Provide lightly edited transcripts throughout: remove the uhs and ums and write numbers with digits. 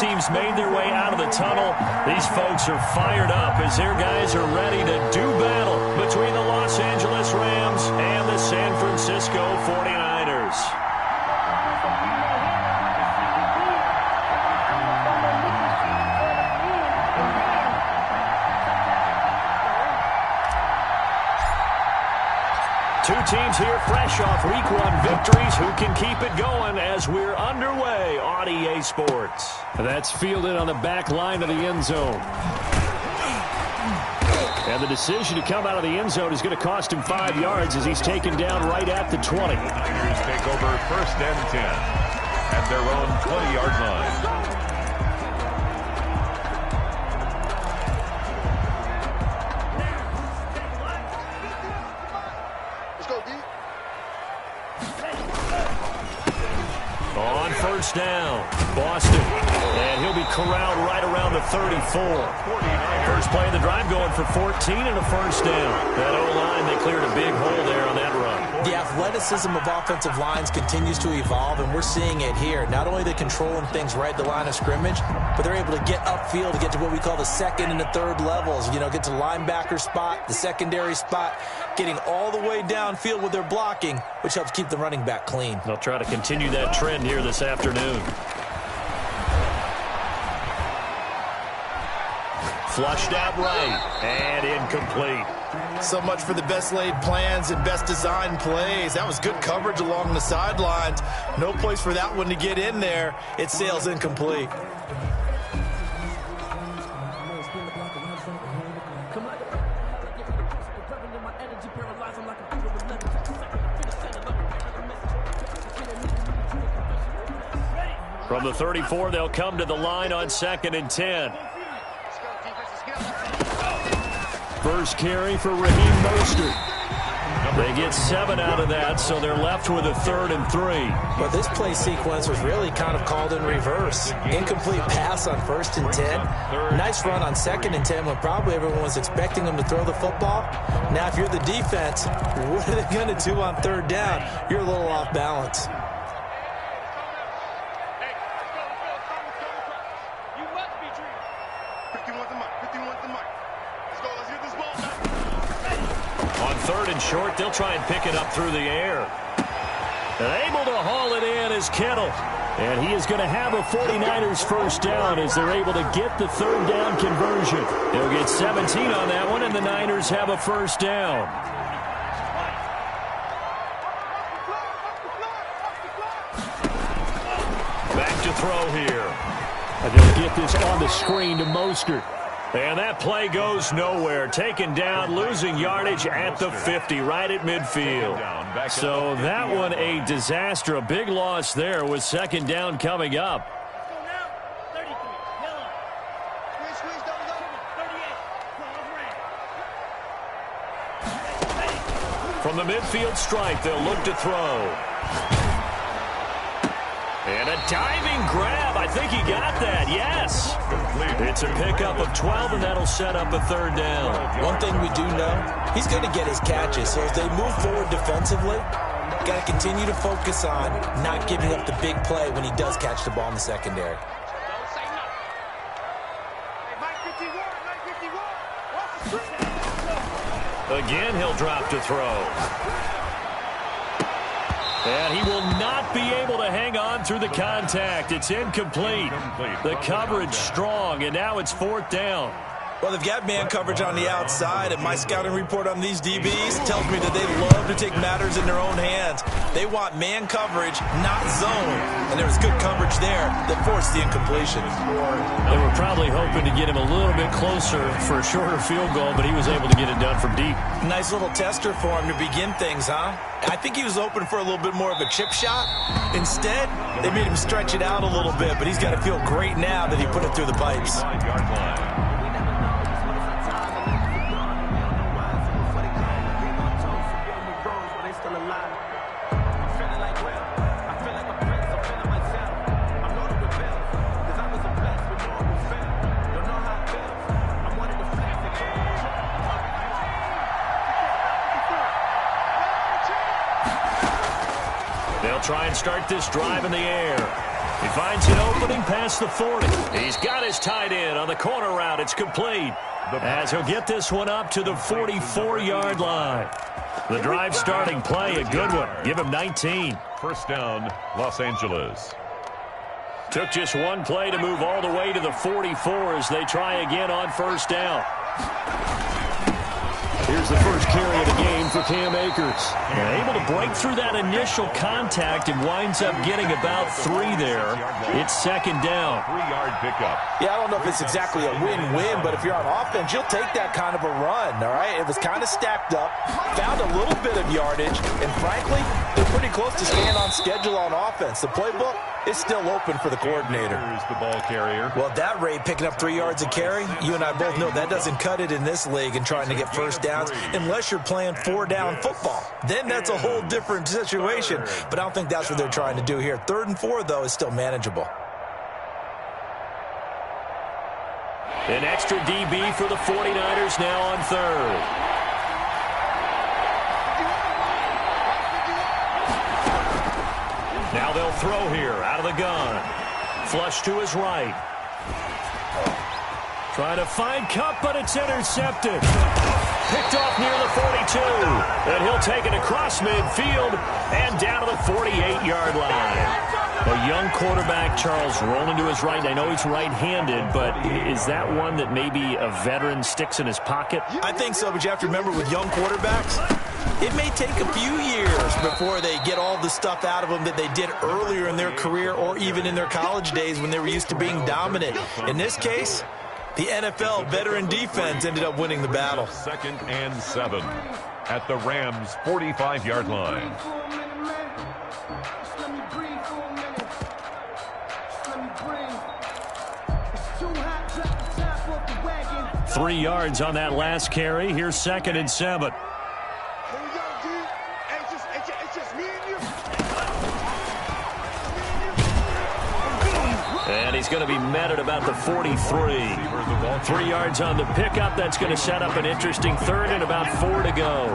teams made their way out of the tunnel. These folks are fired up as their guys are ready to do battle between the Los Angeles Rams and the San Francisco 49ers. Two teams here fresh off Week 1 victories. Who can keep it going as we're underway on EA Sports? That's fielded on the back line of the end zone. And the decision to come out of the end zone is going to cost him 5 yards as he's taken down right at the 20. Niners take over 1st and 10 at their own 20-yard line. First down, Boston, and he'll be corralled right around the 34. First play of the drive going for 14 and a first down. That O-line, they cleared a big hole there on that run. The athleticism of offensive lines continues to evolve, and we're seeing it here. Not only are they controlling things right at the line of scrimmage, but they're able to get upfield to get to what we call the second and the third levels. You know, get to linebacker spot, the secondary spot, getting all the way downfield with their blocking, which helps keep the running back clean. They'll try to continue that trend here this afternoon. Flushed out right and incomplete. So much for the best laid plans and best designed plays. That was good coverage along the sidelines. No place for that one to get in there. It sails incomplete. From the 34, they'll come to the line on 2nd and 10. First carry for Raheem Mostert. They get 7 out of that, so they're left with a 3rd and 3. But this play sequence was really kind of called in reverse. Incomplete pass on 1st and 10. Nice run on 2nd and 10 when probably everyone was expecting them to throw the football. Now, if you're the defense, what are they going to do on 3rd down? You're a little off balance. Short, they'll try and pick it up through the air. And able to haul it in is Kittle. And he is going to have a 49ers first down as they're able to get the 3rd down conversion. They'll get 17 on that one, and the Niners have a first down. Back to throw here. And they'll get this on the screen to Mostert. And that play goes nowhere. Taken down, losing yardage at the 50, right at midfield. So that one a disaster. A big loss there with 2nd down coming up. From the midfield stripe, they'll look to throw. And a diving grab. I think he got that. Yes. It's a pickup of 12, and that'll set up a 3rd down. One thing we do know, he's going to get his catches. So as they move forward defensively, got to continue to focus on not giving up the big play when he does catch the ball in the secondary. Again, he'll drop to throw. And he will not be able to hang on through the contact. It's incomplete. The coverage strong, and now it's 4th down. Well, they've got man coverage on the outside, and my scouting report on these DBs tells me that they love to take matters in their own hands. They want man coverage, not zone. And there was good coverage there that forced the incompletion. They were probably hoping to get him a little bit closer for a shorter field goal, but he was able to get it done from deep. Nice little tester for him to begin things, huh? I think he was open for a little bit more of a chip shot. Instead, they made him stretch it out a little bit, but he's got to feel great now that he put it through the pipes. They'll try and start this drive in the air. He finds an opening past the 40. He's got his tight end on the corner route. It's complete. As he'll get this one up to the 44-yard line. The drive starting play, a good one. Give him 19. First down, Los Angeles. Took just one play to move all the way to the 44 as they try again on first down. Here's the first carry of the game for Cam Akers. And able to break through that initial contact and winds up getting about 3 there. It's second down. 3-yard pickup. Yeah, I don't know if it's exactly a win-win, but if you're on offense, you'll take that kind of a run, all right? It was kind of stacked up, found a little bit of yardage, and frankly, they're pretty close to staying on schedule on offense. The playbook is still open for the coordinator. Here's the ball carrier. Well, at that rate, picking up 3 yards a carry, you and I both know that doesn't cut it in this league and trying to get first downs unless you're playing 4-down football. Then that's a whole different situation, but I don't think that's what they're trying to do here. 3rd and 4, though, is still manageable. An extra DB for the 49ers now on 3rd. Now they'll throw here out of the gun. Flush to his right. Trying to find Kupp, but it's intercepted. Picked off near the 42. And he'll take it across midfield and down to the 48-yard line. A young quarterback, Charles, rolling to his right. I know he's right-handed, but is that one that maybe a veteran sticks in his pocket? I think so, but you have to remember with young quarterbacks, it may take a few years before they get all the stuff out of them that they did earlier in their career or even in their college days when they were used to being dominant. In this case, the NFL veteran defense ended up winning the battle. 2nd and 7 at the Rams' 45-yard line. Three yards on that last carry. Here's 2nd and 7. And he's going to be met at about the 43. 3 yards on the pickup. That's going to set up an interesting 3rd and about 4 to go.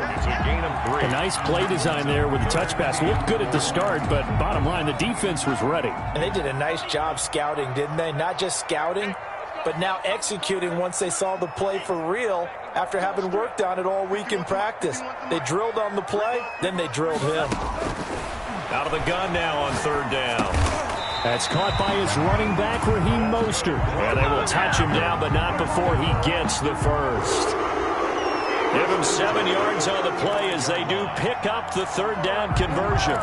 A nice play design there with the touch pass. Looked good at the start, but bottom line, the defense was ready. And they did a nice job scouting, didn't they? Not just scouting, but now executing once they saw the play for real after having worked on it all week in practice. They drilled on the play, then they drilled him. Out of the gun now on 3rd down. That's caught by his running back, Raheem Mostert. And they will touch him down, but not before he gets the first. Give him 7 yards on the play as they do pick up the 3rd down conversion.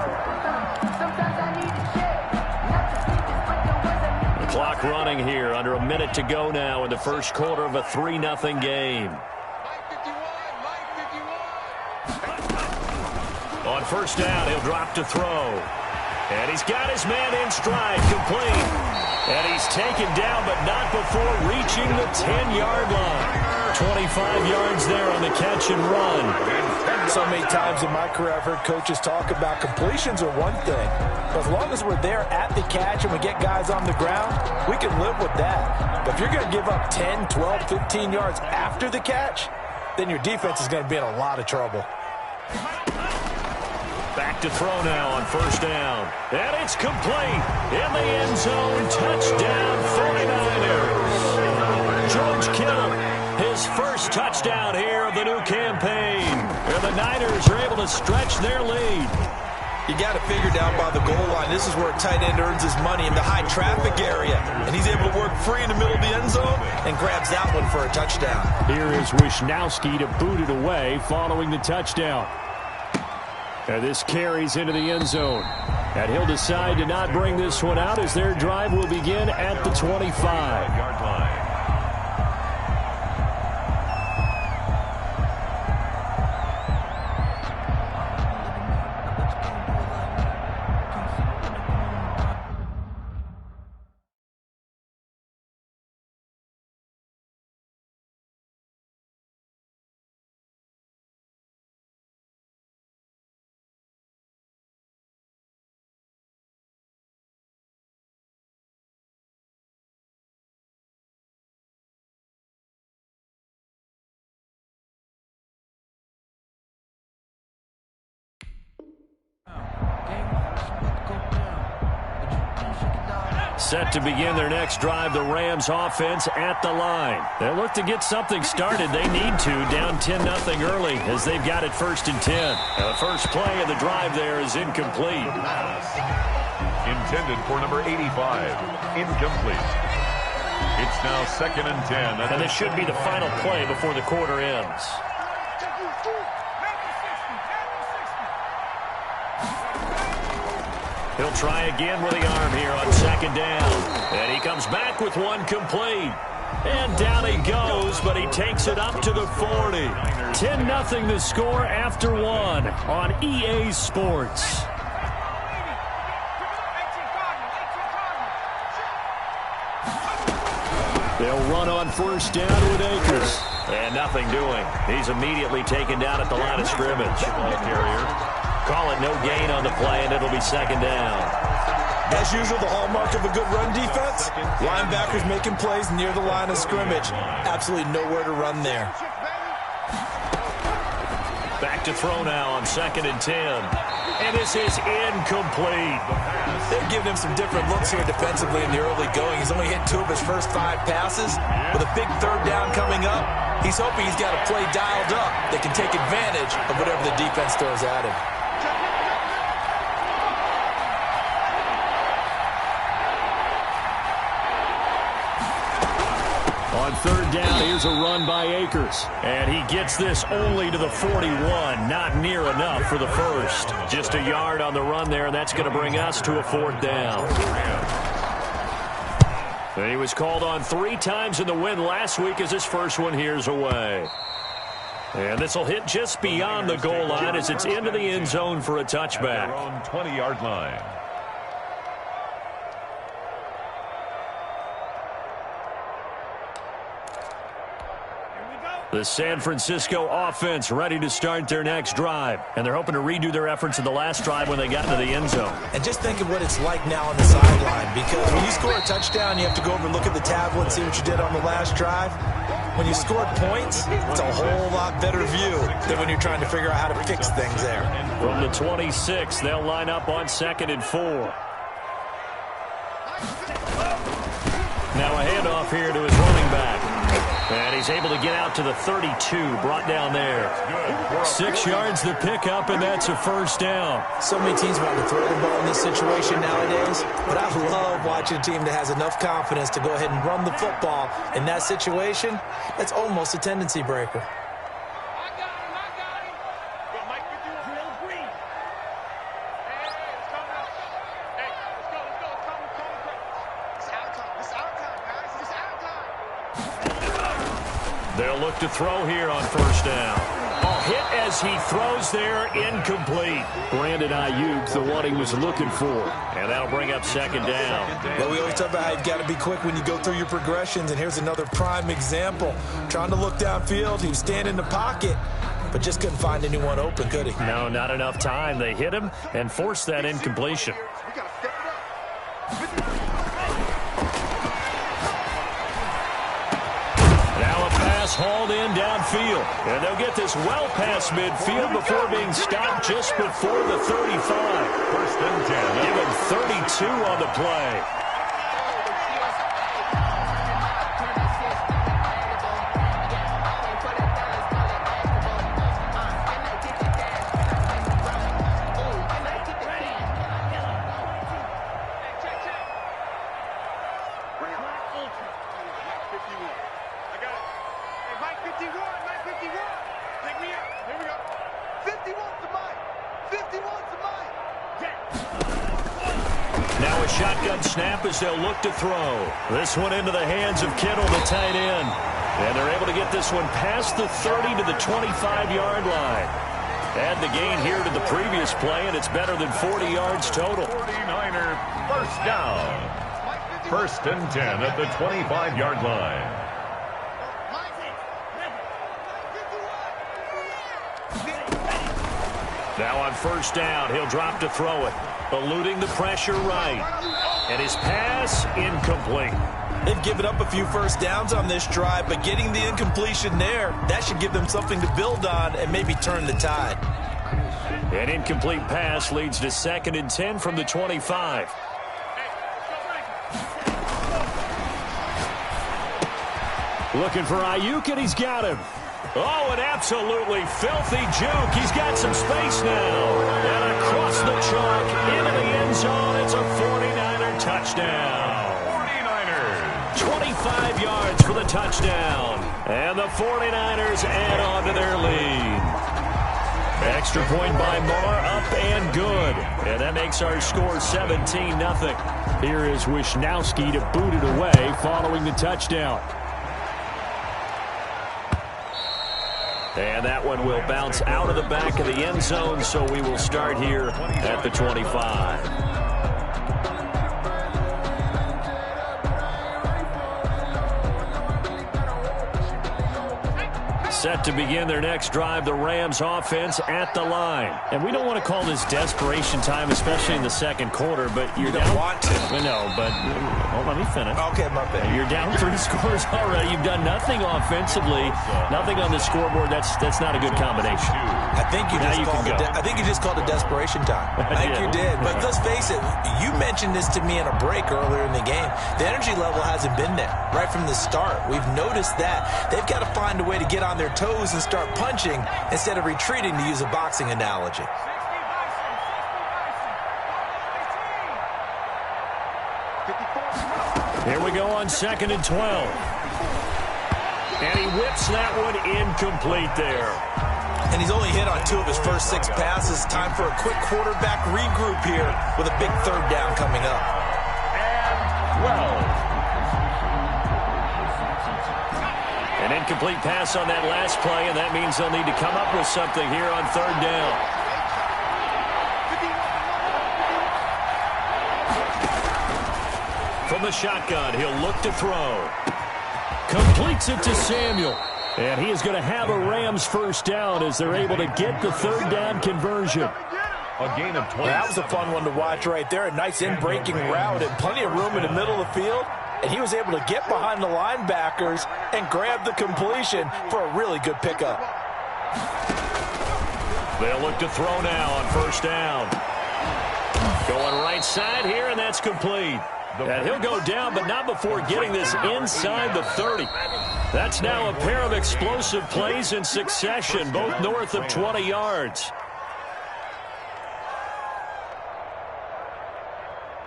The clock running here, under a minute to go now in the first quarter of a 3-0 game. On first down, he'll drop to throw. And he's got his man in stride, complete. And he's taken down, but not before reaching the 10-yard line. 25 yards there on the catch and run. So many times in my career I've heard coaches talk about completions are one thing. But as long as we're there at the catch and we get guys on the ground, we can live with that. But if you're going to give up 10, 12, 15 yards after the catch, then your defense is going to be in a lot of trouble. Back to throw now on first down. And it's complete. In the end zone. Touchdown 49ers. George Kittle, his first touchdown here of the new campaign. And the Niners are able to stretch their lead. You got to figure down by the goal line. This is where a tight end earns his money in the high traffic area. And he's able to work free in the middle of the end zone and grabs that one for a touchdown. Here is Wisnowski to boot it away following the touchdown. And this carries into the end zone. And he'll decide to not bring this one out as their drive will begin at the 25-yard line. Set to begin their next drive, the Rams offense at the line. They look to get something started. They need to, down 10-0 early as they've got it 1st and 10. The first play of the drive there is incomplete. Intended for number 85. Incomplete. It's now 2nd and 10. And this should be the final play before the quarter ends. He'll try again with the arm here on 2nd down. And he comes back with one complete. And down he goes, but he takes it up to the 40. 10-0 the score after one on EA Sports. They'll run on 1st down with Akers. And nothing doing. He's immediately taken down at the line of scrimmage. Ball carrier. Call it no gain on the play, and it'll be 2nd down. As usual, the hallmark of a good run defense, linebackers making plays near the line of scrimmage. Absolutely nowhere to run there. Back to throw now on 2nd and 10. And this is incomplete. They've given him some different looks here defensively in the early going. He's only hit 2 of his first 5 passes. With a big 3rd down coming up, he's hoping he's got a play dialed up that can take advantage of whatever the defense throws at him. On 3rd down, here's a run by Akers. And he gets this only to the 41. Not near enough for the first. Just a yard on the run there, and that's going to bring us to a 4th down. And he was called on 3 times in the win last week as his first one here's away. And this will hit just beyond the goal line as it's into the end zone for a touchback. At their own 20-yard line. The San Francisco offense ready to start their next drive. And they're hoping to redo their efforts in the last drive when they got into the end zone. And just think of what it's like now on the sideline, because when you score a touchdown, you have to go over and look at the tablet and see what you did on the last drive. When you scored points, it's a whole lot better view than when you're trying to figure out how to fix things there. From the 26, they'll line up on 2nd and 4. Now a handoff here to his running back. And he's able to get out to the 32, brought down there. 6 yards the pickup, and that's a 1st down. So many teams want to throw the ball in this situation nowadays, but I love watching a team that has enough confidence to go ahead and run the football. In that situation, that's almost a tendency breaker. They'll look to throw here on 1st down. A hit as he throws there, incomplete. Brandon Ayuk, the one he was looking for. And that'll bring up 2nd down. Well, we always talk about how you've got to be quick when you go through your progressions, and here's another prime example. Trying to look downfield, he was standing in the pocket, but just couldn't find anyone open, could he? No, not enough time. They hit him and forced that incompletion. Hauled in downfield. And they'll get this well past midfield before being stopped just before the 35. 1st and 10. Give him 32 on the play. Now a shotgun snap as they'll look to throw. This one into the hands of Kittle, the tight end. And they're able to get this one past the 30 to the 25-yard line. Add the gain here to the previous play, and it's better than 40 yards total. 49er 1st down. 1st and 10 at the 25-yard line. Now on 1st down, he'll drop to throw it. Eluding the pressure right. And his pass incomplete. They've given up a few 1st downs on this drive, but getting the incompletion there, that should give them something to build on and maybe turn the tide. An incomplete pass leads to 2nd and 10 from the 25. Looking for Ayuk, and he's got him. Oh, an absolutely filthy juke. He's got some space now. And across the chalk, into the end zone, it's a 49er touchdown. 49ers. 25 yards for the touchdown. And the 49ers add on to their lead. Extra point by Marr, up and good. And that makes our score 17-0. Here is Wisnowski to boot it away following the touchdown. And that one will bounce out of the back of the end zone, so we will start here at the 25. Set to begin their next drive, the Rams offense at the line. And we don't want to call this desperation time, especially in the second quarter, but you don't want to. No, but let me finish. Okay, my bad. You're down 3 scores already. You've done nothing offensively, nothing on the scoreboard. That's not a good combination. I think you just called it desperation time. I think you did. But let's face it, you mentioned this to me in a break earlier in the game. The energy level hasn't been there right from the start. We've noticed that. They've got to find a way to get on their toes and start punching instead of retreating, to use a boxing analogy. Here we go on 2nd and 12. And he whips that one incomplete there. And he's only hit on 2 of his first 6 passes. Time for a quick quarterback regroup here with a big 3rd down coming up. And 12. An incomplete pass on that last play, and that means they'll need to come up with something here on 3rd down. From the shotgun, he'll look to throw. Completes it to Samuel. And he is going to have a Rams 1st down as they're able to get the 3rd down conversion. A gain of 20. That was a fun one to watch right there. A nice in-breaking route and plenty of room in the middle of the field. And he was able to get behind the linebackers and grab the completion for a really good pickup. They'll look to throw now on 1st down. Going right side here, and that's complete. And he'll go down, but not before getting this inside the 30. That's now a pair of explosive plays in succession, both north of 20 yards.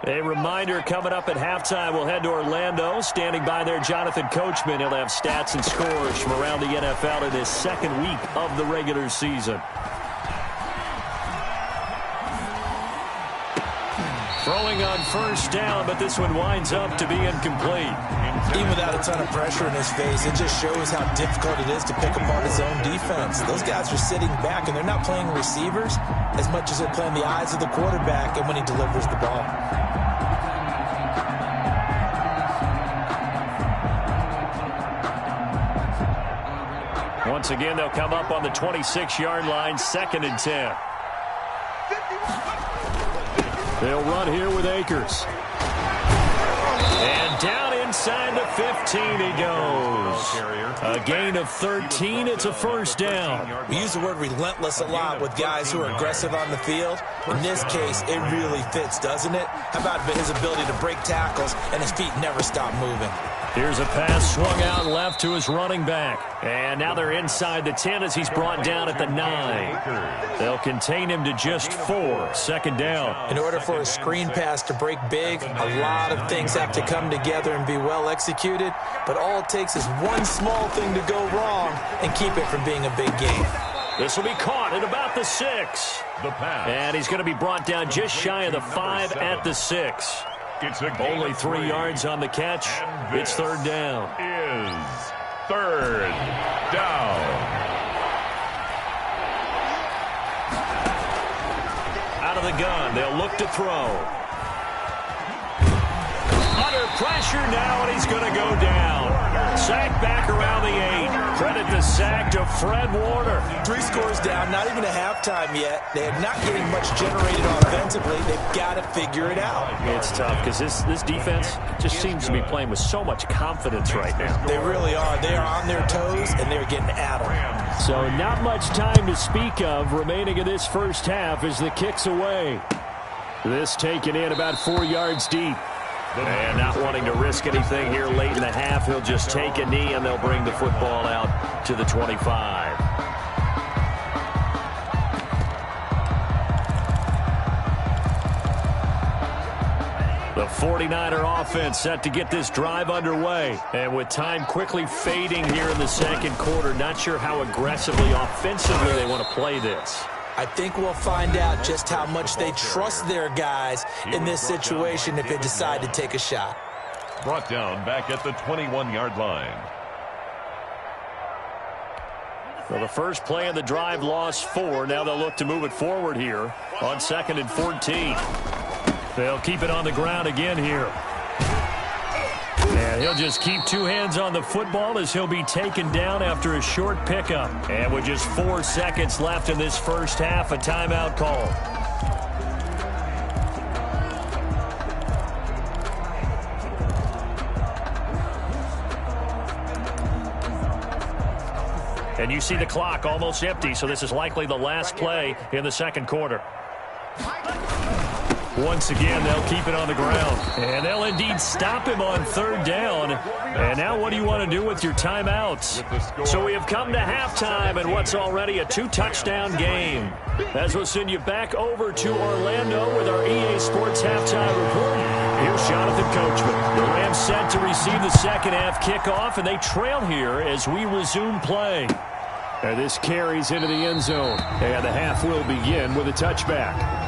A reminder, coming up at halftime, we'll head to Orlando. Standing by there, Jonathan Coachman. He'll have stats and scores from around the NFL in his 2nd week of the regular season. Throwing on 1st down, but this one winds up to be incomplete. Even without a ton of pressure in his face, it just shows how difficult it is to pick apart his own defense. Those guys are sitting back, and they're not playing receivers as much as they're playing the eyes of the quarterback and when he delivers the ball. Once again, they'll come up on the 26-yard line, 2nd and 10. They'll run here with Akers. And down inside the 15 he goes. A gain of 13. It's a 1st down. We use the word relentless a lot with guys who are aggressive on the field. In this case, it really fits, doesn't it? How about his ability to break tackles and his feet never stop moving? Here's a pass swung out left to his running back. And now they're inside the 10 as he's brought down at the 9. They'll contain him to just 4. 2nd down. In order for a screen pass to break big, a lot of things have to come together and be well executed. But all it takes is one small thing to go wrong and keep it from being a big game. This will be caught at about the 6. The pass. And he's going to be brought down just shy of the 5 at the 6. It's a Only 3 yards on the catch. It's 3rd down. Is 3rd down. Out of the gun, they'll look to throw. Under pressure now, and he's going to go down. Sack back around the 8. Credit the sack to Fred Warner. 3 scores down, not even a halftime yet. They are not getting much generated offensively. They've got to figure it out. It's tough because this defense just seems to be playing with so much confidence right now. They really are. They are on their toes, and they're getting at them. So not much time to speak of remaining in this 1st half as the kick's away. This taken in about 4 yards deep. And not wanting to risk anything here late in the half, he'll just take a knee, and they'll bring the football out to the 25. The 49er offense set to get this drive underway. And with time quickly fading here in the second quarter, not sure how aggressively, offensively they want to play this. I think we'll find out just how much they trust their guys in this situation if they decide to take a shot. Brought down back at the 21-yard line. Well, the first play of the drive lost 4. Now they'll look to move it forward here on 2nd and 14. They'll keep it on the ground again here. And he'll just keep 2 hands on the football as he'll be taken down after a short pickup. And with just 4 seconds left in this first half, a timeout call. And you see the clock almost empty, so this is likely the last play in the second quarter. Once again, they'll keep it on the ground. And they'll indeed stop him on 3rd down. And now what do you want to do with your timeouts? So we have come to halftime in what's already a 2-touchdown game. As we'll send you back over to Orlando with our EA Sports Halftime Report. Here's Jonathan Coachman. The Rams set to receive the second half kickoff, and they trail here as we resume play. And this carries into the end zone. And the half will begin with a touchback.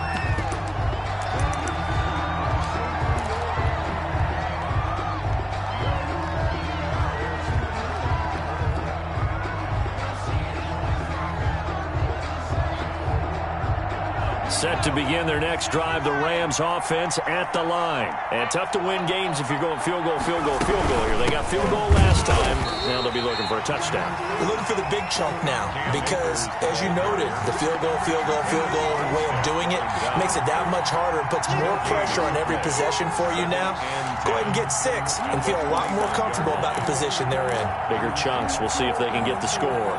Set to begin their next drive, the Rams offense at the line. And tough to win games if you're going field goal, field goal, field goal here. They got field goal last time. Now they'll be looking for a touchdown. They're looking for the big chunk now because, as you noted, the field goal way of doing it makes it that much harder and puts more pressure on every possession for you now. Go ahead and get 6 and feel a lot more comfortable about the position they're in. Bigger chunks. We'll see if they can get the score.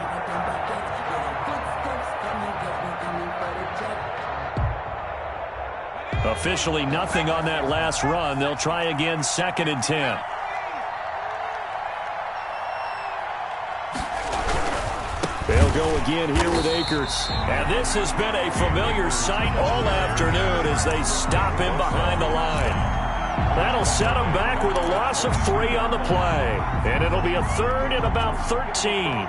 Officially nothing on that last run. They'll try again 2nd and 10. They'll go again here with Akers. And this has been a familiar sight all afternoon as they stop him behind the line. That'll set him back with a loss of 3 on the play. And it'll be a 3rd and about 13.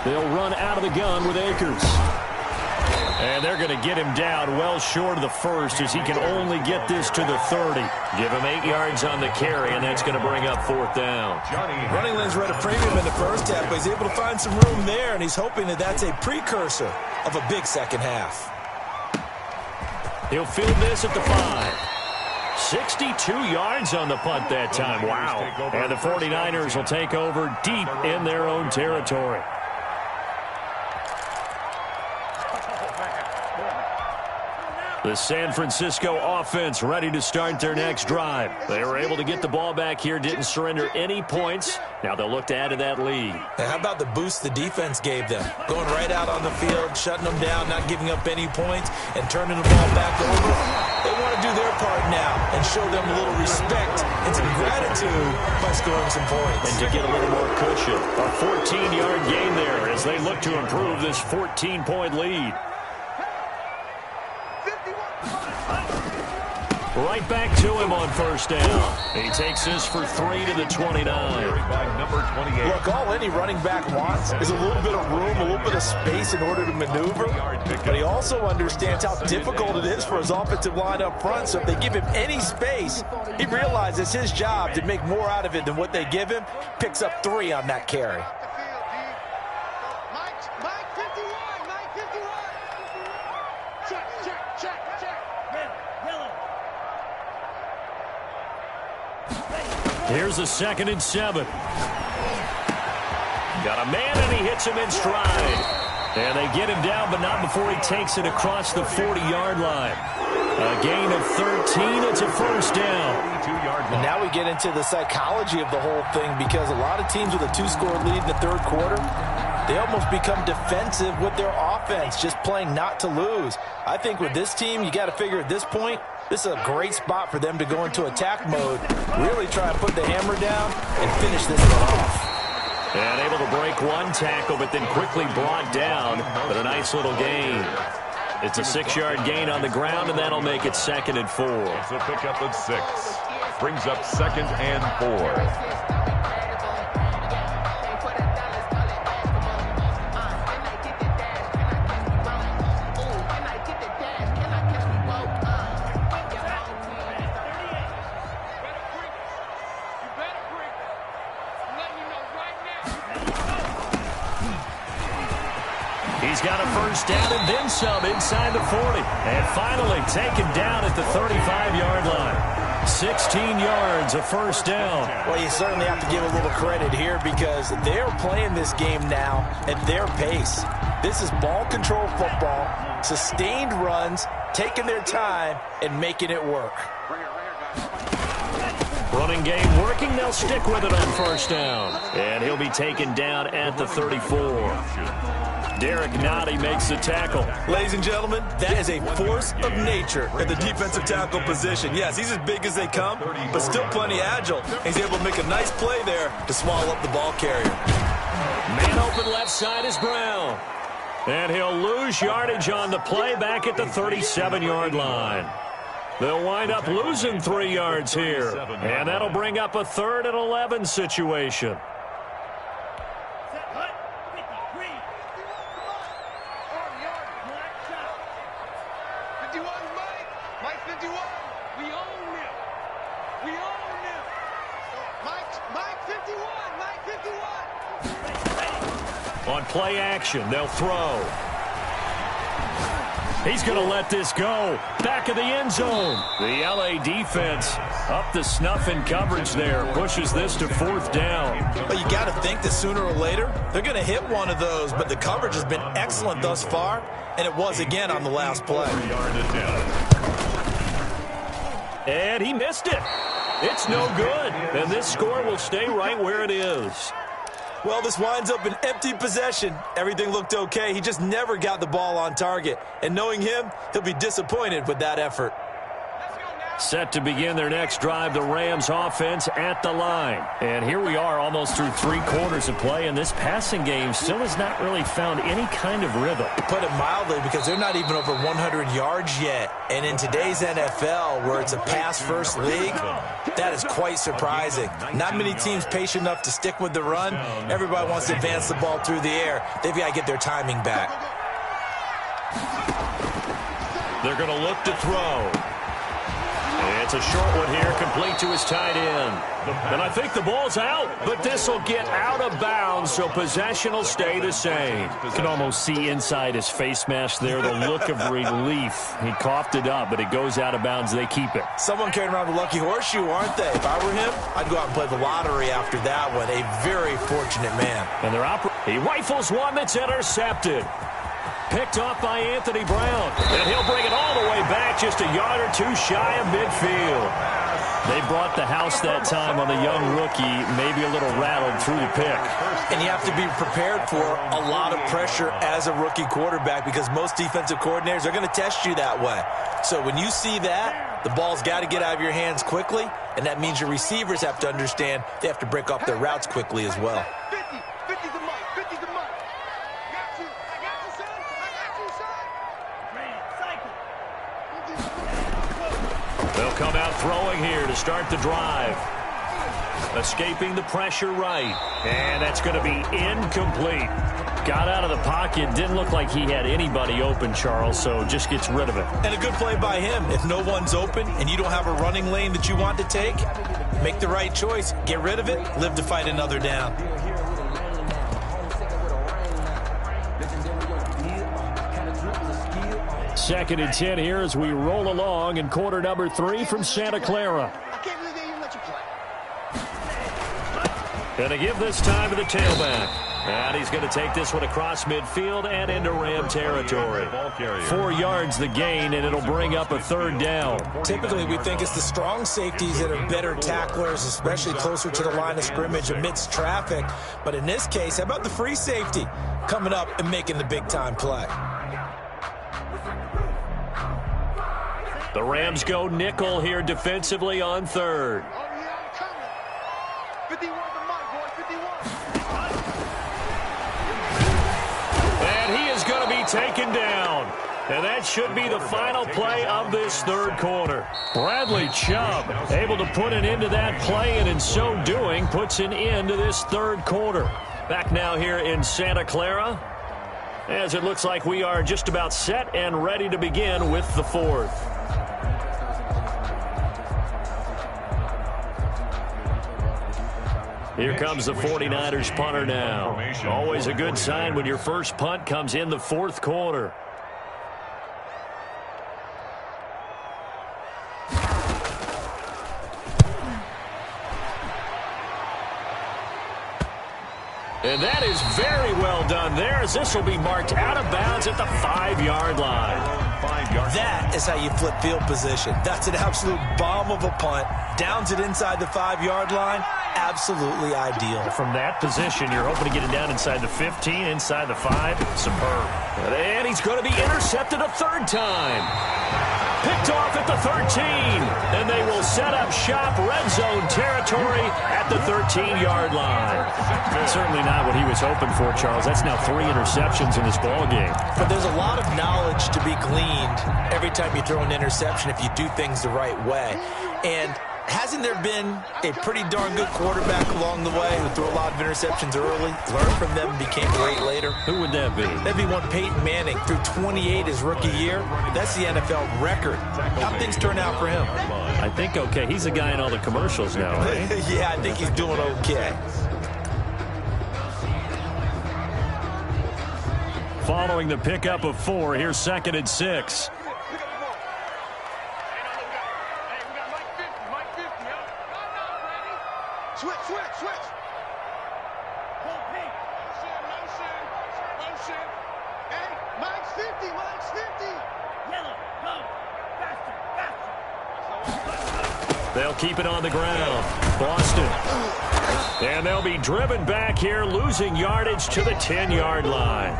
They'll run out of the gun with Akers. And they're going to get him down well short of the first as he can only get this to the 30. Give him 8 yards on the carry, and that's going to bring up 4th down. Running lanes were at a premium in the first half, but he's able to find some room there, and he's hoping that that's a precursor of a big second half. He'll field this at the 5. 62 yards on the punt that time. Wow. And the 49ers will take over deep in their own territory. The San Francisco offense ready to start their next drive. They were able to get the ball back here, didn't surrender any points. Now they'll look to add to that lead. Now how about the boost the defense gave them? Going right out on the field, shutting them down, not giving up any points, and turning the ball back over. They want to do their part now and show them a little respect and some gratitude by scoring some points. And to get a little more cushion. A 14-yard gain there as they look to improve this 14-point lead. Right back to him on 1st down. He takes this for 3 to the 29. Look, all any running back wants is a little bit of room, a little bit of space in order to maneuver. But he also understands how difficult it is for his offensive line up front. So if they give him any space, he realizes his job to make more out of it than what they give him. Picks up 3 on that carry. Here's a 2nd and 7. Got a man, and he hits him in stride. And they get him down, but not before he takes it across the 40-yard line. A gain of 13. It's a first down. And now we get into the psychology of the whole thing, because a lot of teams with a 2-score lead in the third quarter, they almost become defensive with their offense, just playing not to lose. I think with this team, you got to figure at this point, this is a great spot for them to go into attack mode, really try to put the hammer down and finish this one off. And able to break one tackle, but then quickly brought down, but a nice little gain. It's a 6-yard gain on the ground, and that'll make it 2nd and 4. It's a pickup of 6. Brings up 2nd and 4. He's got a first down and then some inside the 40. And finally taken down at the 35-yard line. 16 yards, a first down. Well, you certainly have to give a little credit here, because they're playing this game now at their pace. This is ball control football, sustained runs, taking their time and making it work. Running game working. They'll stick with it on first down. And he'll be taken down at the 34. Derek Nottie makes the tackle. Ladies and gentlemen, that is a force of nature at the defensive tackle position. Yes, he's as big as they come, but still plenty agile. He's able to make a nice play there to swallow up the ball carrier. Man open left side is Brown. And he'll lose yardage on the play back at the 37-yard line. They'll wind up losing 3 yards here. And that'll bring up a 3rd and 11 situation. On play action, they'll throw. He's going to let this go. Back of the end zone. The LA defense up the snuff in coverage there. Pushes this to 4th down. But you got to think that sooner or later, they're going to hit one of those. But the coverage has been excellent thus far, and it was again on the last play. And he missed it. It's no good. And this score will stay right where it is. Well, this winds up an empty possession. Everything looked okay. He just never got the ball on target. And knowing him, he'll be disappointed with that effort. Set to begin their next drive, the Rams offense at the line. And here we are almost through 3 quarters of play, and this passing game still has not really found any kind of rhythm. To put it mildly, because they're not even over 100 yards yet. And in today's NFL, where it's a pass-first league, that is quite surprising. Not many teams patient enough to stick with the run. Everybody wants to advance the ball through the air. They've got to get their timing back. They're going to look to throw. It's a short one here, complete to his tight end. And I think the ball's out, but this will get out of bounds, so possession will stay the same. You can almost see inside his face mask there the look of relief. He coughed it up, but it goes out of bounds. They keep it. Someone carrying around the lucky horseshoe, aren't they? If I were him, I'd go out and play the lottery after that one. A very fortunate man. And he rifles one that's intercepted. Picked off by Anthony Brown. And he'll bring it all the way back, just a yard or 2 shy of midfield. They brought the house that time on the young rookie, maybe a little rattled through the pick. And you have to be prepared for a lot of pressure as a rookie quarterback, because most defensive coordinators are going to test you that way. So when you see that, the ball's got to get out of your hands quickly, and that means your receivers have to understand they have to break off their routes quickly as well. They'll come out throwing here to start the drive. Escaping the pressure right. And that's going to be incomplete. Got out of the pocket. Didn't look like he had anybody open, Charles, so just gets rid of it. And a good play by him. If no one's open and you don't have a running lane that you want to take, make the right choice. Get rid of it. Live to fight another down. Second and 10 here as we roll along in quarter number 3 from Santa Clara. And to give this time to the tailback. And he's going to take this one across midfield and into Ram territory. 4 yards the gain, and it'll bring up a 3rd down. Typically, we think it's the strong safeties that are better tacklers, especially closer to the line of scrimmage amidst traffic. But in this case, how about the free safety coming up and making the big-time play? The Rams go nickel here defensively on 3rd. And he is going to be taken down. And that should be the final play of this 3rd quarter. Bradley Chubb able to put an end to that play, and in so doing puts an end to this 3rd quarter. Back now here in Santa Clara, as it looks like we are just about set and ready to begin with the 4th. Here comes the 49ers punter now. Always a good sign when your first punt comes in the 4th quarter. And that is very well done there, as this will be marked out of bounds at the 5-yard line. That is how you flip field position. That's an absolute bomb of a punt. Downs it inside the 5-yard line. Absolutely ideal. From that position, you're hoping to get it down inside the 15, inside the 5. Superb. And he's going to be intercepted a 3rd time. Picked off at the 13. And they will set up shop, red zone territory at the 13-yard line. Certainly not what he was hoping for, Charles. That's now 3 interceptions in this ballgame. But there's a lot of knowledge to be gleaned every time you throw an interception if you do things the right way. And hasn't there been a pretty darn good quarterback along the way who threw a lot of interceptions early, learned from them, became great later? Who would that be? That'd be one Peyton Manning, threw 28 his rookie year. That's the NFL record. How things turn out for him? I think okay. He's a guy in all the commercials now, right? Yeah, I think he's doing okay. Following the pickup of 4, here's 2nd and 6. Switch. Motion. Hey, Mike's 50. Yellow, go. Faster. They'll keep it on the ground. Boston. And they'll be driven back here, losing yardage to the 10-yard line.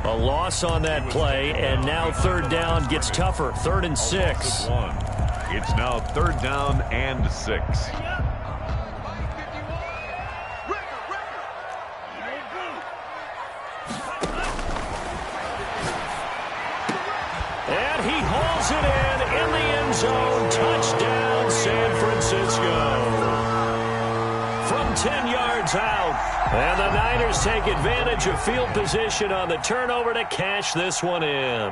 A loss on that play, and now 3rd down gets tougher. 3rd and 6. It's now 3rd down and 6. And he hauls it in the end zone. Touchdown, San Francisco. From 10 yards out. And the Niners take advantage of field position on the turnover to cash this one in.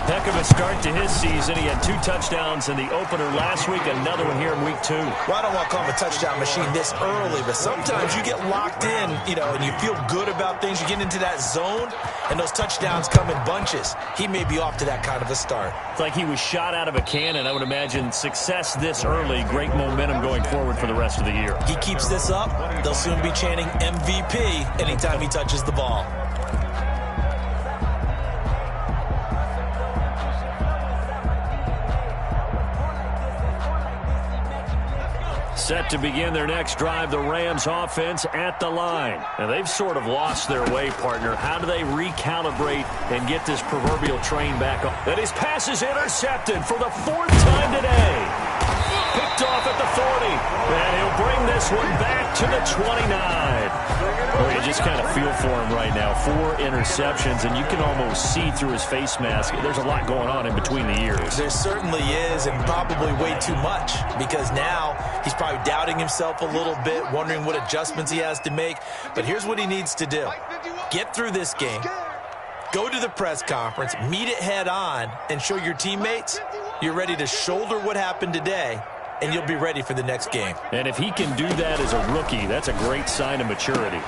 Heck of a start to his season. He had 2 touchdowns in the opener last week, another one here in week 2. Well, I don't want to call him a touchdown machine this early, but sometimes you get locked in, and you feel good about things. You get into that zone, and those touchdowns come in bunches. He may be off to that kind of a start. It's like he was shot out of a cannon. I would imagine success this early, great momentum going forward for the rest of the year. He keeps this up, they'll soon be chanting MVP anytime he touches the ball. Set to begin their next drive, the Rams offense at the line. And they've sort of lost their way, partner. How do they recalibrate and get this proverbial train back up? And his pass is intercepted for the 4th time today. Picked off at the 40. And he'll bring this one back to the 29. Well, you just kind of feel for him right now. 4 interceptions, and you can almost see through his face mask. There's a lot going on in between the ears. There certainly is, and probably way too much, because now he's probably doubting himself a little bit, wondering what adjustments he has to make. But here's what he needs to do. Get through this game, go to the press conference, meet it head on, and show your teammates you're ready to shoulder what happened today, and you'll be ready for the next game. And if he can do that as a rookie, that's a great sign of maturity.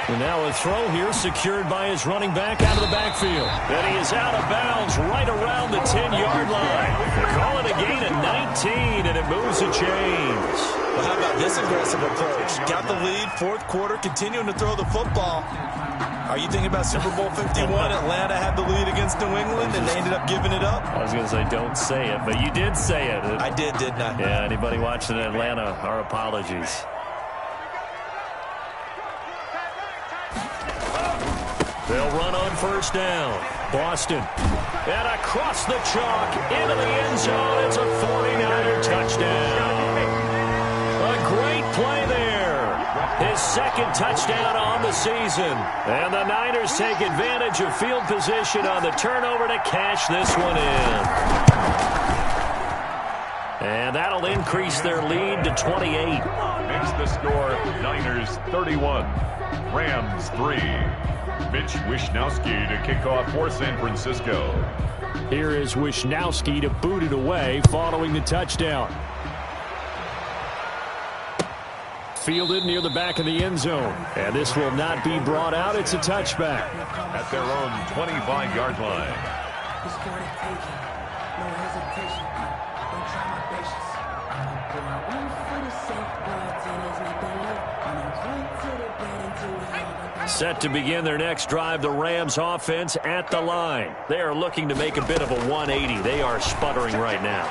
And now a throw here secured by his running back out of the backfield. And he is out of bounds right around the 10-yard line. They call it a gain of 19, and it moves the chains. Well, how about this aggressive approach? Got the lead, fourth quarter, continuing to throw the football. Are you thinking about Super Bowl 51? Atlanta had the lead against New England, and they ended up giving it up? I was going to say don't say it, but you did say it. I did, didn't I? Yeah, anybody watching Atlanta, our apologies. They'll run on first down. Boston. And across the chalk into the end zone. It's a 49er touchdown. A great play there. His second touchdown on the season. And the Niners take advantage of field position on the turnover to cash this one in. And that'll increase their lead to 28. Makes the score Niners 31, Rams 3. Mitch Wishnowsky to kick off for San Francisco. Here is Wishnowsky to boot it away following the touchdown. Fielded near the back of the end zone. And this will not be brought out. It's a touchback. At their own 25-yard line. Set to begin their next drive, the Rams offense at the line. They are looking to make a bit of a 180. They are sputtering right now.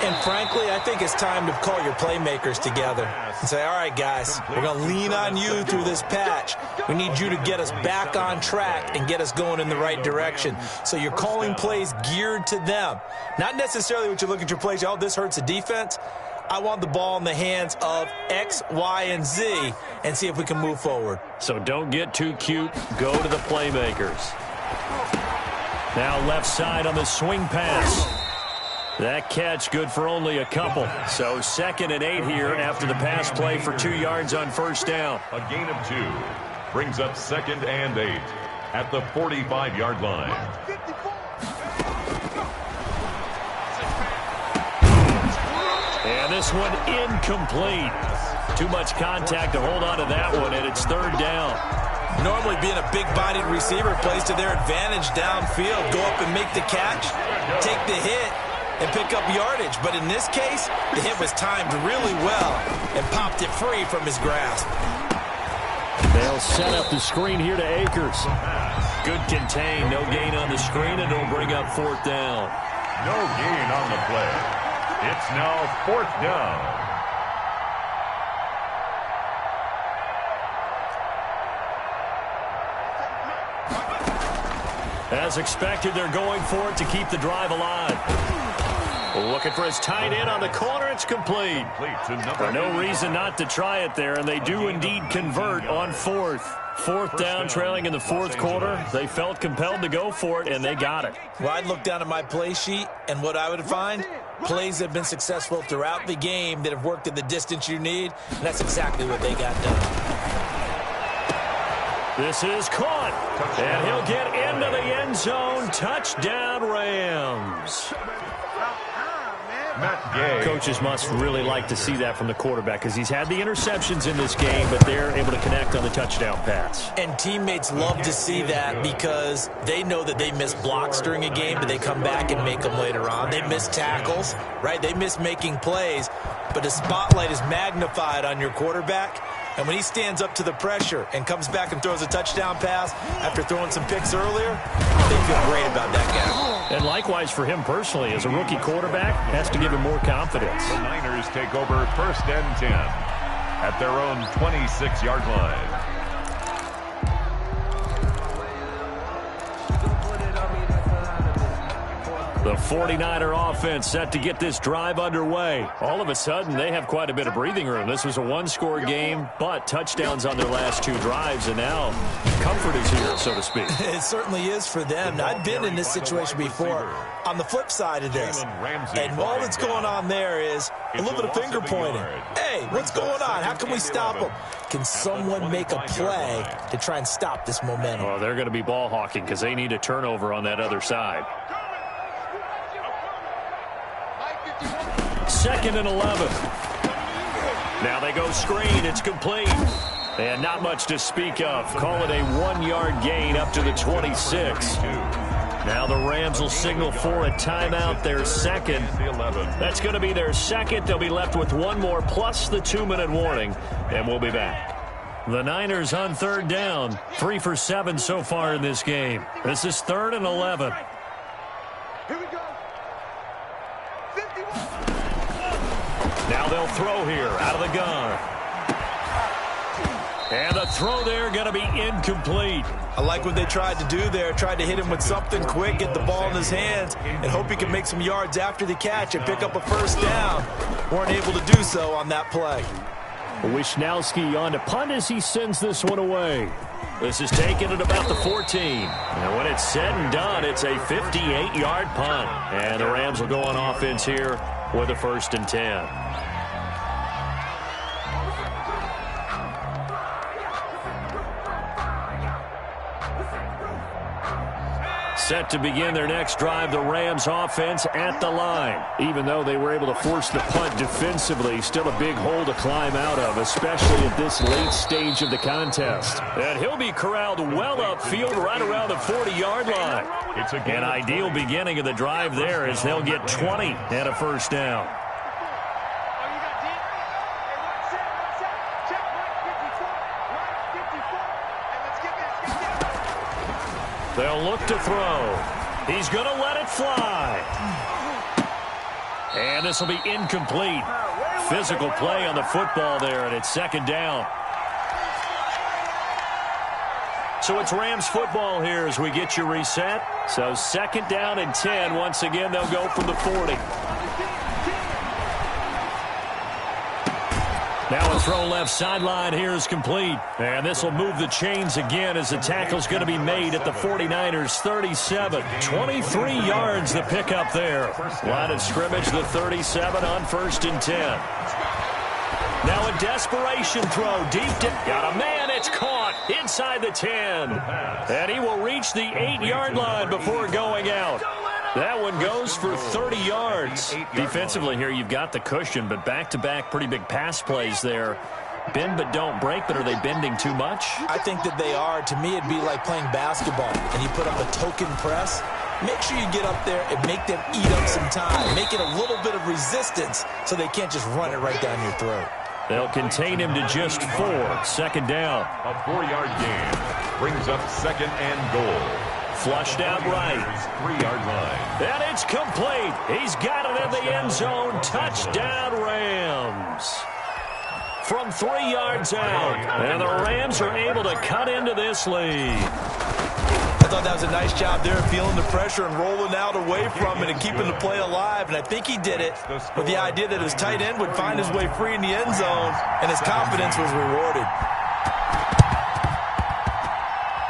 And frankly, I think it's time to call your playmakers together and say, all right, guys, we're going to lean on you through this patch. We need you to get us back on track and get us going in the right direction. So you're calling plays geared to them. Not necessarily what you look at your plays, oh, this hurts the defense. I want the ball in the hands of X, Y, and Z and see if we can move forward. So don't get too cute. Go to the playmakers. Now left side on the swing pass. That catch good for only a couple. So 2nd and 8 here after the pass play for 2 yards on first down. A gain of 2 brings up 2nd and 8 at the 45-yard line. And this one incomplete. Too much contact to hold on to that one, and it's 3rd down. Normally being a big-bodied receiver plays to their advantage downfield. Go up and make the catch, take the hit, and pick up yardage. But in this case, the hit was timed really well and popped it free from his grasp. They'll set up the screen here to Akers. Good contain, no gain on the screen, and it'll bring up 4th down. No gain on the play. It's now 4th down. As expected, they're going for it to keep the drive alive. Looking for his tight end on the corner. It's complete. No reason not to try it there, and they do indeed convert on 4th. 4th down, trailing in the 4th quarter. They felt compelled to go for it, and they got it. Well, I'd look down at my play sheet, and what I would find, plays that have been successful throughout the game that have worked at the distance you need, and that's exactly what they got done. This is caught, and he'll get into the end zone. Touchdown, Rams. Matt Gay. Coaches must really like to see that from the quarterback because he's had the interceptions in this game, but they're able to connect on the touchdown pass. And teammates love to see that because they know that they miss blocks during a game, but they come back and make them later on. They miss tackles, right? They miss making plays, but the spotlight is magnified on your quarterback. And when he stands up to the pressure and comes back and throws a touchdown pass after throwing some picks earlier, they feel great about that guy. And likewise for him personally, as a rookie quarterback, has to give him more confidence. The Niners take over 1st and 10 at their own 26-yard line. The 49er offense set to get this drive underway. All of a sudden, they have quite a bit of breathing room. This was a one-score game, but touchdowns on their last 2 drives, and now comfort is here, so to speak. It certainly is for them. I've been in this situation before. On the flip side of this, and all that's going on there is a little bit of finger pointing. Hey, what's going on? How can we stop them? Can someone make a play to try and stop this momentum? Well, they're going to be ball hawking because they need a turnover on that other side. 2nd and 11. Now they go screen. It's complete. And not much to speak of. Call it a 1-yard gain up to the 26. Now the Rams will signal for a timeout, their second. That's going to be their second. They'll be left with one more plus the 2-minute warning, and we'll be back. The Niners on third down, 3 for 7 so far in this game. This is 3rd and 11. Here we go. 51. Now they'll throw here out of the gun. And the throw there going to be incomplete. I like what they tried to do there. Tried to hit him with something quick, get the ball in his hands, and hope he can make some yards after the catch and pick up a first down. Weren't able to do so on that play. Wishnowski on to punt as he sends this one away. This is taken at about the 14. And when it's said and done, it's a 58-yard punt. And the Rams will go on offense here with a 1st and 10. Set to begin their next drive, the Rams offense at the line. Even though they were able to force the punt defensively, still a big hole to climb out of, especially at this late stage of the contest. And he'll be corralled well upfield right around the 40-yard line. It's an ideal beginning of the drive there as they'll get 20 and a first down. They'll look to throw. He's going to let it fly. And this will be incomplete. Physical play on the football there, and it's 2nd down. So it's Rams football here as we get you reset. So 2nd down and 10. Once again, they'll go from the 40. Now a throw left sideline here is complete. And this will move the chains again as the tackle's going to be made at the 49ers 37. 23 yards the pickup there. Line of scrimmage, the 37 on 1st and 10. Now a desperation throw deep. Got a man. It's caught inside the 10. And he will reach the 8-yard line before going out. That one goes for 30 yards. Defensively here, you've got the cushion, but back-to-back pretty big pass plays there. Bend but don't break, but are they bending too much? I think that they are. To me, it'd be like playing basketball, and you put up a token press. Make sure you get up there and make them eat up some time. Make it a little bit of resistance so they can't just run it right down your throat. They'll contain him to just 4. 2nd down. A 4-yard gain brings up 2nd and goal. Flushed out right. 3-yard line. And it's complete. He's got it in the end zone. Touchdown, Rams. From 3 yards out. And the Rams are able to cut into this lead. I thought that was a nice job there, feeling the pressure and rolling out away from it and keeping the play alive. And I think he did it with the idea that his tight end would find his way free in the end zone, and his confidence was rewarded.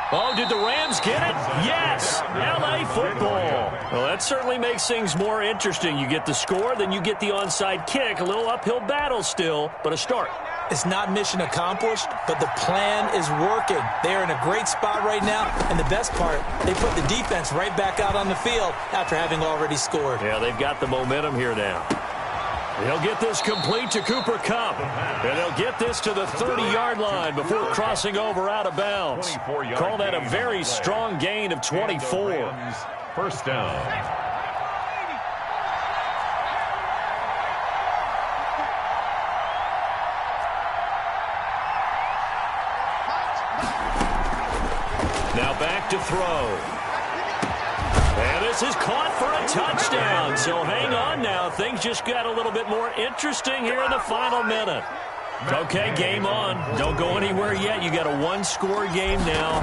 Oh, did the Rams get it? Yes! L.A. football. Well, that certainly makes things more interesting. You get the score, then you get the onside kick. A little uphill battle still, but a start. It's not mission accomplished, but the plan is working. They are in a great spot right now, and the best part, they put the defense right back out on the field after having already scored. Yeah, they've got the momentum here now. They'll get this complete to Cooper Kupp. And they'll get this to the 30-yard line before crossing over out of bounds. Call that a very strong gain of 24. First down. Now back to throw. And this is caught for a touchdown. So hang on now. Things just got a little bit more interesting here in the final minute. Okay, game on. Don't go anywhere yet. You got a 1-score game now.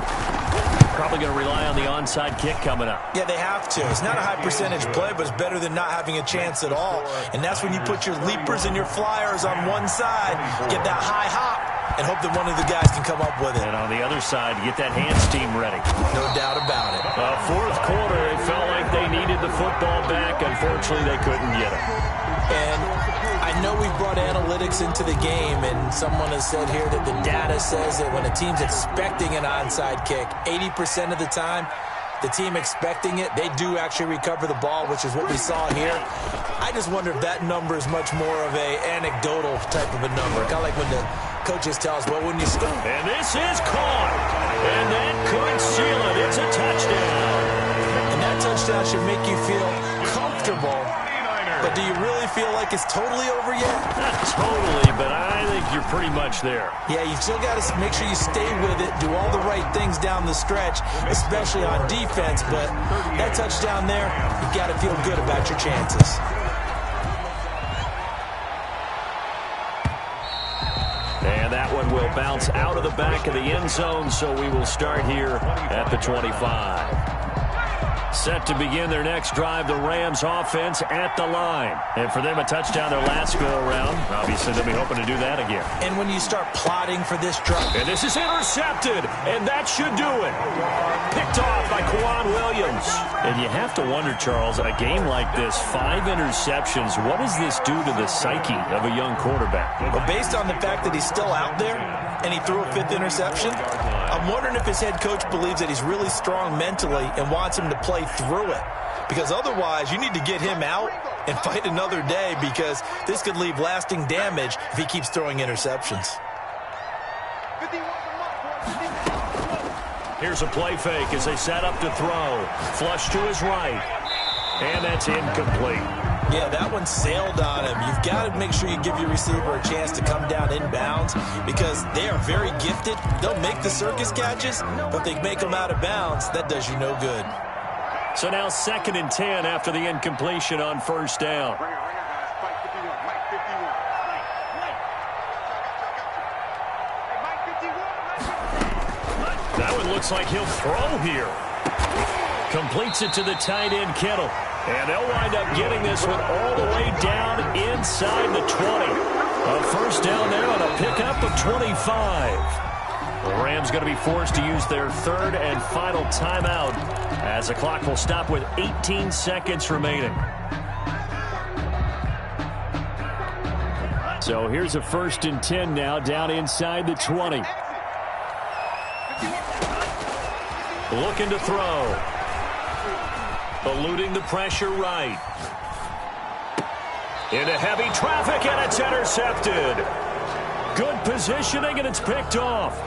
Probably going to rely on the onside kick coming up. Yeah, they have to. It's not a high percentage play, but it's better than not having a chance at all. And that's when you put your leapers and your flyers on one side, get that high hop, and hope that one of the guys can come up with it. And on the other side, get that hands team ready. No doubt about it. Fourth quarter, it felt like they needed the football back. Unfortunately, they couldn't get it. And I know we brought analytics into the game, and someone has said here that the data says that when a team's expecting an onside kick, 80% of the time, the team expecting it, they do actually recover the ball, which is what we saw here. I just wonder if that number is much more of a anecdotal type of a number. Kind of like when the Coaches tell us, well, when you score. And this is caught. And that could seal it. It's a touchdown. And that touchdown should make you feel comfortable. But do you really feel like it's totally over yet? Not totally, but I think you're pretty much there. Yeah, you still got to make sure you stay with it, do all the right things down the stretch, especially on defense. But that touchdown there, you've got to feel good about your chances. And that one will bounce out of the back of the end zone, so we will start here at the 25. Set to begin their next drive, the Rams offense at the line. And for them, a touchdown their last go-around. Obviously, they'll be hoping to do that again. And when you start plotting for this drive. And this is intercepted, and that should do it. Picked off by Kwan Williams. And you have to wonder, Charles, a game like this, 5 interceptions, what does this do to the psyche of a young quarterback? Well, based on the fact that he's still out there and he threw a 5th interception, I'm wondering if his head coach believes that he's really strong mentally and wants him to play through it. Because otherwise, you need to get him out and fight another day, because this could leave lasting damage if he keeps throwing interceptions. Here's a play fake as they set up to throw. Flush to his right. And that's incomplete. Yeah, that one sailed on him. You've got to make sure you give your receiver a chance to come down inbounds, because they are very gifted. They'll make the circus catches, but if they make them out of bounds, that does you no good. So now 2nd and 10 after the incompletion on first down. That one looks like he'll throw here. Completes it to the tight end, Kittle. And they'll wind up getting this one all the way down inside the 20. A first down there on a pickup of 25. The Rams going to be forced to use their 3rd and final timeout as the clock will stop with 18 seconds remaining. So here's a 1st and 10 now down inside the 20. Looking to throw. Eluding the pressure right. Into heavy traffic, and it's intercepted. Good positioning, and it's picked off.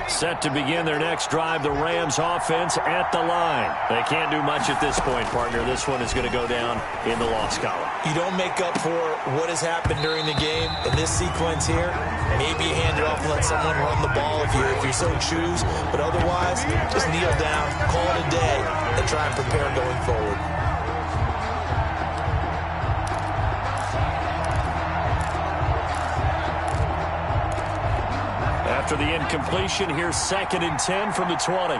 Set to begin their next drive, the Rams offense at the line. They can't do much at this point, partner. This one is going to go down in the loss column. You don't make up for what has happened during the game in this sequence here. Maybe you hand it off and let someone run the ball if you so choose. But otherwise, just kneel down, call it a day, and try and prepare going forward. After the incompletion, here's 2nd and 10 from the 20.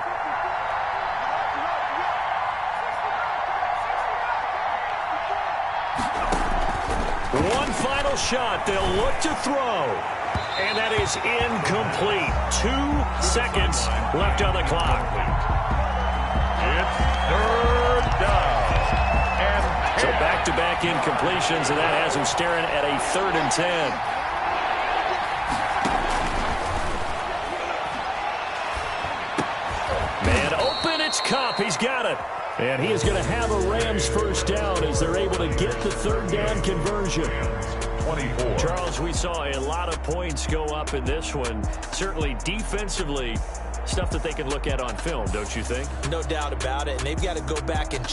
One final shot. They'll look to throw. And that is incomplete. 2 seconds left on the clock. It's 3rd down. And So back-to-back incompletions, and that has him staring at a 3rd and 10. Man open, it's Kupp. He's got it. And he is going to have a Rams first down as they're able to get the 3rd down conversion. 24. Charles, we saw a lot of points go up in this one. Certainly defensively, stuff that they can look at on film, don't you think? No doubt about it. And they've got to go back and